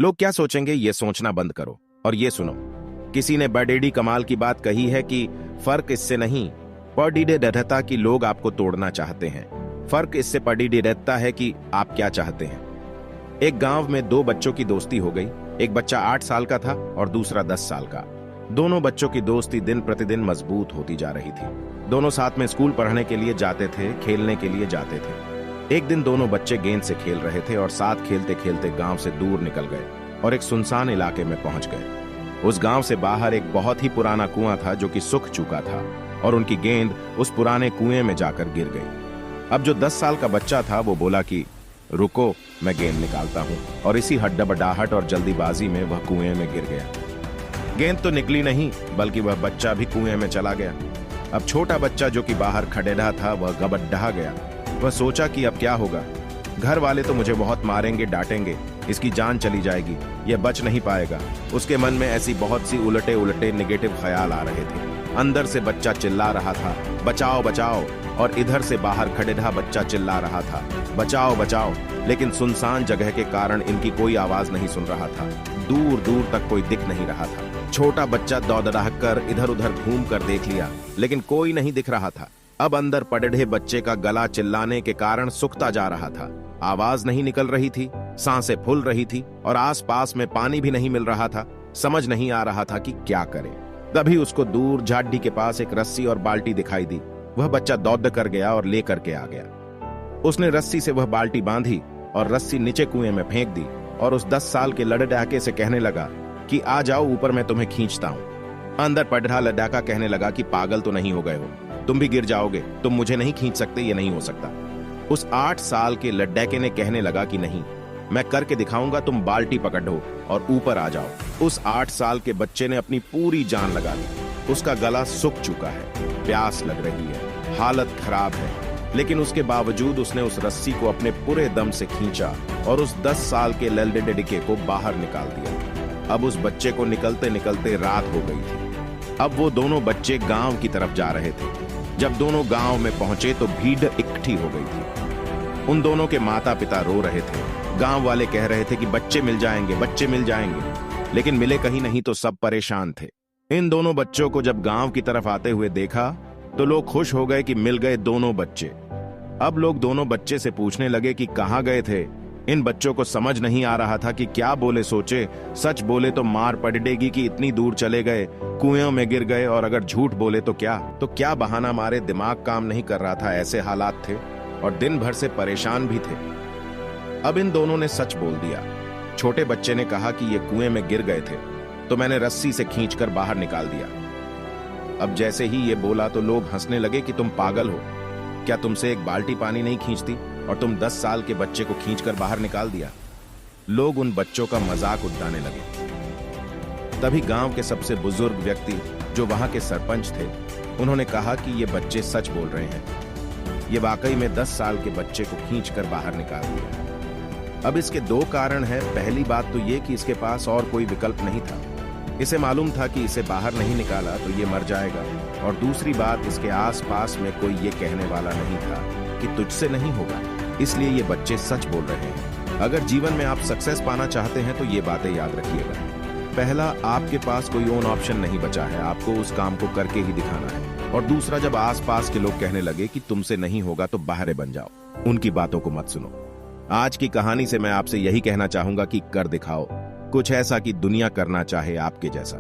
लोग क्या सोचेंगे ये सोचना बंद करो और ये सुनो। किसी ने बड़ेडी कमाल की बात कही है कि फर्क इससे नहीं पड़ीडे रहता कि लोग आपको तोड़ना चाहते हैं, फर्क इससे पड़ीडे रहता है कि आप क्या चाहते हैं। एक गांव में दो बच्चों की दोस्ती हो गई। एक बच्चा 8 साल का था और दूसरा 10 साल का। दोनों बच्चों की दोस्ती दिन प्रतिदिन मजबूत होती जा रही थी। दोनों साथ में स्कूल पढ़ने के लिए जाते थे, खेलने के लिए जाते थे। एक दिन दोनों बच्चे गेंद से खेल रहे थे और साथ खेलते खेलते गांव से दूर निकल गए और एक सुनसान इलाके में पहुंच गए। उस गांव से बाहर एक बहुत ही पुराना कुआं था जो कि सूख चुका था और उनकी गेंद उस पुराने कुएं में जाकर गिर गई। अब जो 10 साल का बच्चा था वो बोला कि रुको, मैं गेंद निकालता हूं, और इसी हड्डाबड्डाहट और जल्दीबाजी में वह कुएं में गिर गया। गेंद तो निकली नहीं बल्कि वह बच्चा भी कुएं में चला गया। अब छोटा बच्चा जो कि बाहर खड़ेड़ा था वह गबड्ढा गया। वह सोचा कि अब क्या होगा, घर वाले तो मुझे बहुत मारेंगे, डांटेंगे, इसकी जान चली जाएगी, यह बच नहीं पाएगा। उसके मन में ऐसी बहुत सी उलटे उलटे नेगेटिव ख्याल आ रहे थे। अंदर से बच्चा चिल्ला रहा था बचाओ बचाओ, और इधर से बाहर खड़ेड़ा बच्चा चिल्ला रहा था बचाओ बचाओ, लेकिन सुनसान जगह के कारण इनकी कोई आवाज नहीं सुन रहा था। दूर दूर तक कोई दिख नहीं रहा था। छोटा बच्चा दौड़ कर इधर उधर घूम कर देख लिया लेकिन कोई नहीं दिख रहा था। अब अंदर पड़े बच्चे का गला चिल्लाने के कारण सूखता जा रहा था। आवाज नहीं निकल रही थी, सांसें फूल रही थी और आसपास में पानी भी नहीं मिल रहा था। समझ नहीं आ रहा था कि क्या करे। तभी उसको दूर झाड़ी के पास एक रस्सी और बाल्टी दिखाई दी। वह बच्चा दौड़ कर गया और लेकर के आ गया। उसने रस्सी से वह बाल्टी बांधी और रस्सी नीचे कुएं में फेंक दी और उस 10 साल के लड़डाके से कहने लगा कि आ जाओ ऊपर, मैं तुम्हें खींचता हूं। अंदर पढ़ रहा लड़ाका कहने लगा कि पागल तो नहीं हो गए हो, तुम भी गिर जाओगे, तुम मुझे नहीं खींच सकते, ये नहीं हो सकता। उस 8 साल के लड़ाके ने कहने लगा कि नहीं, मैं करके दिखाऊंगा, तुम बाल्टी पकड़ो और ऊपर आ जाओ। उस 8 साल के बच्चे ने अपनी पूरी जान लगा दी। उसका गला सूख चुका है, प्यास लग रही है, हालत खराब है, लेकिन उसके बावजूद उसने उस रस्सी को अपने पूरे दम से खींचा और उस 10 साल के लड़के को बाहर निकाल दिया। अब उस बच्चे को निकलते निकलते रात हो गई थी। अब वो दोनों बच्चे गांव की तरफ जा रहे थे। जब दोनों गांव में पहुंचे तो भीड़ इकट्ठी हो गई थी। उन दोनों के माता पिता रो रहे थे। गांव वाले कह रहे थे कि बच्चे मिल जाएंगे, बच्चे मिल जाएंगे, लेकिन मिले कहीं नहीं तो सब परेशान थे। इन दोनों बच्चों को जब गांव की तरफ आते हुए देखा तो लोग खुश हो गए कि मिल गए दोनों बच्चे। अब लोग दोनों बच्चे से पूछने लगे कि कहां गए थे। इन बच्चों को समझ नहीं आ रहा था कि क्या बोले, सोचे सच बोले तो मार पड़ेगी कि इतनी दूर चले गए, कुएं में गिर गए, और अगर झूठ बोले तो क्या बहाना मारे। दिमाग काम नहीं कर रहा था, ऐसे हालात थे और दिन भर से परेशान भी थे। अब इन दोनों ने सच बोल दिया। छोटे बच्चे ने कहा कि ये कुएं में गिर गए थे तो मैंने रस्सी से खींचकर बाहर निकाल दिया। अब जैसे ही ये बोला तो लोग हंसने लगे कि तुम पागल हो, क्या तुमसे एक बाल्टी पानी नहीं खींचती और तुम 10 साल के बच्चे को खींचकर बाहर निकाल दिया। लोग उन बच्चों का मजाक उड़ाने लगे। तभी गांव के सबसे बुजुर्ग व्यक्ति जो वहां के सरपंच थे, उन्होंने कहा कि ये बच्चे सच बोल रहे हैं, ये वाकई में 10 साल के बच्चे को खींचकर बाहर निकाल दिया। अब इसके 2 कारण हैं। पहली बात तो ये कि इसके पास और कोई विकल्प नहीं था। इसे मालूम था कि इसे बाहर नहीं निकाला तो ये मर जाएगा, और दूसरी बात, इसके आसपास में कोई ये कहने वाला नहीं था कि तुझसे नहीं होगा, इसलिए ये बच्चे सच बोल रहे हैं। अगर जीवन में आप सक्सेस पाना चाहते हैं तो ये बातें याद रखिएगा। पहला, आपके पास कोई और ऑप्शन नहीं बचा है, आपको उस काम को करके ही दिखाना है। और दूसरा, जब आसपास के लोग कहने लगे कि तुमसे नहीं होगा तो बाहर बन जाओ, उनकी बातों को मत सुनो। आज की कहानी से मैं आपसे यही कहना चाहूंगा कि कर दिखाओ कुछ ऐसा कि दुनिया करना चाहे आपके जैसा।